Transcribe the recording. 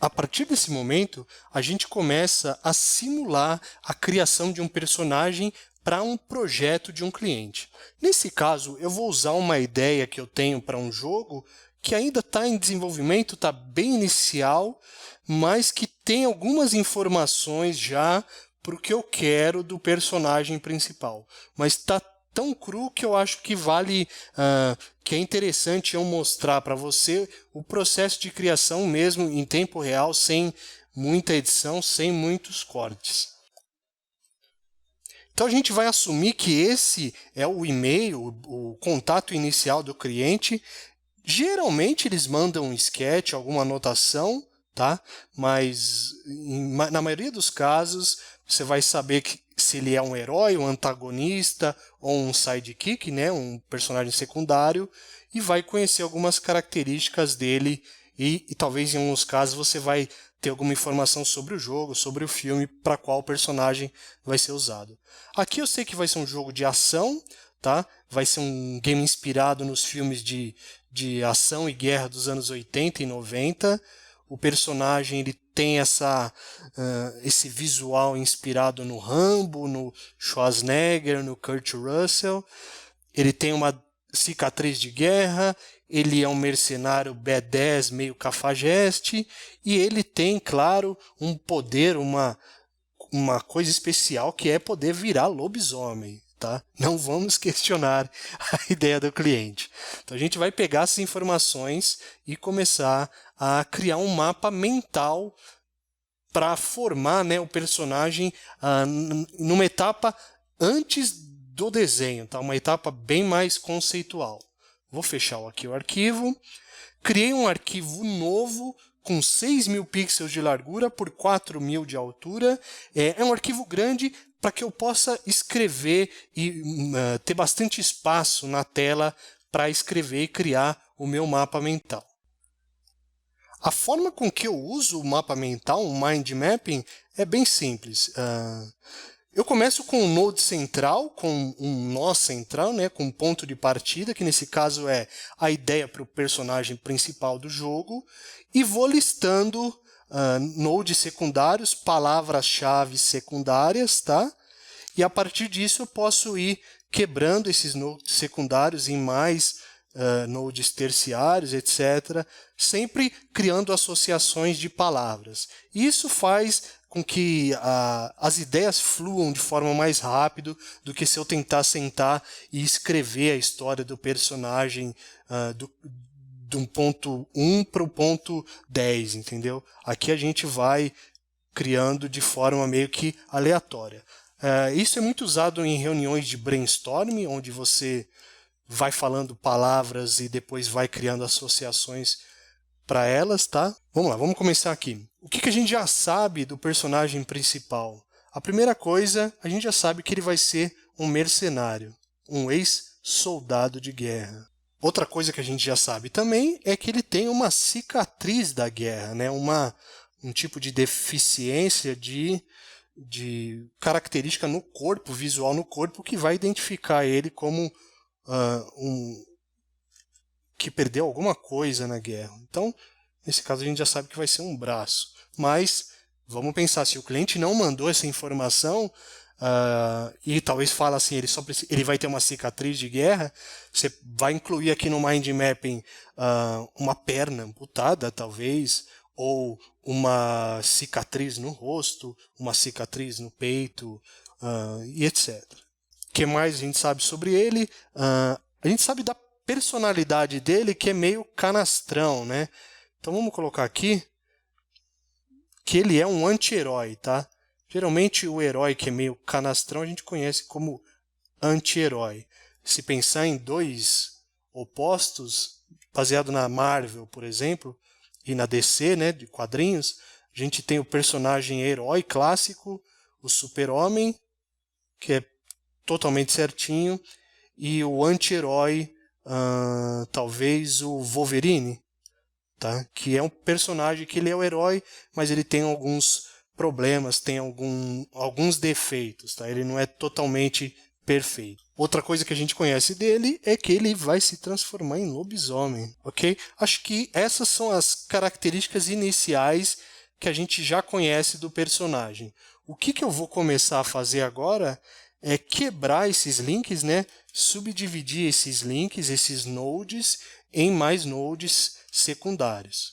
A partir desse momento, a gente começa a simular a criação de um personagem para um projeto de um cliente. Nesse caso, eu vou usar uma ideia que eu tenho para um jogo que ainda está em desenvolvimento, está bem inicial, mas que tem algumas informações já para o que eu quero do personagem principal. Mas está tão cru que eu acho que vale, que é interessante eu mostrar para você o processo de criação mesmo em tempo real, sem muita edição, sem muitos cortes. Então a gente vai assumir que esse é o e-mail, o contato inicial do cliente. Geralmente eles mandam um sketch, alguma anotação, tá? Mas na maioria dos casos você vai saber se ele é um herói, um antagonista ou um sidekick, né? Um personagem secundário, e vai conhecer algumas características dele e talvez em alguns casos você vai ter alguma informação sobre o jogo, sobre o filme, para qual o personagem vai ser usado. Aqui eu sei que vai ser um jogo de ação, tá? Vai ser um game inspirado nos filmes de ação e guerra dos anos 80 e 90. O personagem ele tem esse visual inspirado no Rambo, no Schwarzenegger, no Kurt Russell. Ele tem uma cicatriz de guerra, ele é um mercenário B10 meio cafajeste, e ele tem, claro, um poder, uma coisa especial que é poder virar lobisomem. Tá? Não vamos questionar a ideia do cliente. Então a gente vai pegar essas informações e começar a criar um mapa mental para formar, né, o personagem numa etapa antes do desenho, tá? Uma etapa bem mais conceitual. Vou fechar aqui o arquivo. Criei um arquivo novo com 6.000 pixels de largura por 4.000 de altura. É um arquivo grande para que eu possa escrever e ter bastante espaço na tela para escrever e criar o meu mapa mental. A forma com que eu uso o mapa mental, o mind mapping, é bem simples. Eu começo com um node central, com um nó central, né, com um ponto de partida, que nesse caso é a ideia para o personagem principal do jogo, e vou listando nodes secundários, palavras-chave secundárias, tá? E a partir disso eu posso ir quebrando esses nodes secundários em mais nodes terciários, etc., sempre criando associações de palavras. Isso faz com que as ideias fluam de forma mais rápido do que se eu tentar sentar e escrever a história do personagem de um ponto 1 para o ponto 10, entendeu? Aqui a gente vai criando de forma meio que aleatória. Isso é muito usado em reuniões de brainstorming, onde você vai falando palavras e depois vai criando associações para elas, tá? Vamos lá, vamos começar aqui. O que a gente já sabe do personagem principal? A primeira coisa, a gente já sabe que ele vai ser um mercenário, um ex-soldado de guerra. Outra coisa que a gente já sabe também é que ele tem uma cicatriz da guerra, né? Um tipo de deficiência de característica no corpo, visual no corpo, que vai identificar ele como que perdeu alguma coisa na guerra. Então, nesse caso, a gente já sabe que vai ser um braço. Mas, vamos pensar, se o cliente não mandou essa informação, e talvez fala assim, ele vai ter uma cicatriz de guerra, você vai incluir aqui no mind mapping uma perna amputada, talvez, ou uma cicatriz no rosto, uma cicatriz no peito, e etc. O que mais a gente sabe sobre ele? A gente sabe da personalidade dele, que é meio canastrão, né? Então vamos colocar aqui que ele é um anti-herói, tá? Geralmente o herói que é meio canastrão a gente conhece como anti-herói. Se pensar em dois opostos, baseado na Marvel, por exemplo, e na DC, né, de quadrinhos, a gente tem o personagem herói clássico, o super-homem, que é totalmente certinho, e o anti-herói, talvez o Wolverine, tá? Que é um personagem que ele é o herói, mas ele tem alguns problemas, tem alguns defeitos, tá? Ele não é totalmente perfeito. Outra coisa que a gente conhece dele é que ele vai se transformar em lobisomem, ok? Acho que essas são as características iniciais que a gente já conhece do personagem. O que eu vou começar a fazer agora é quebrar esses links, né? Subdividir esses links, esses nodes, em mais nodes secundários.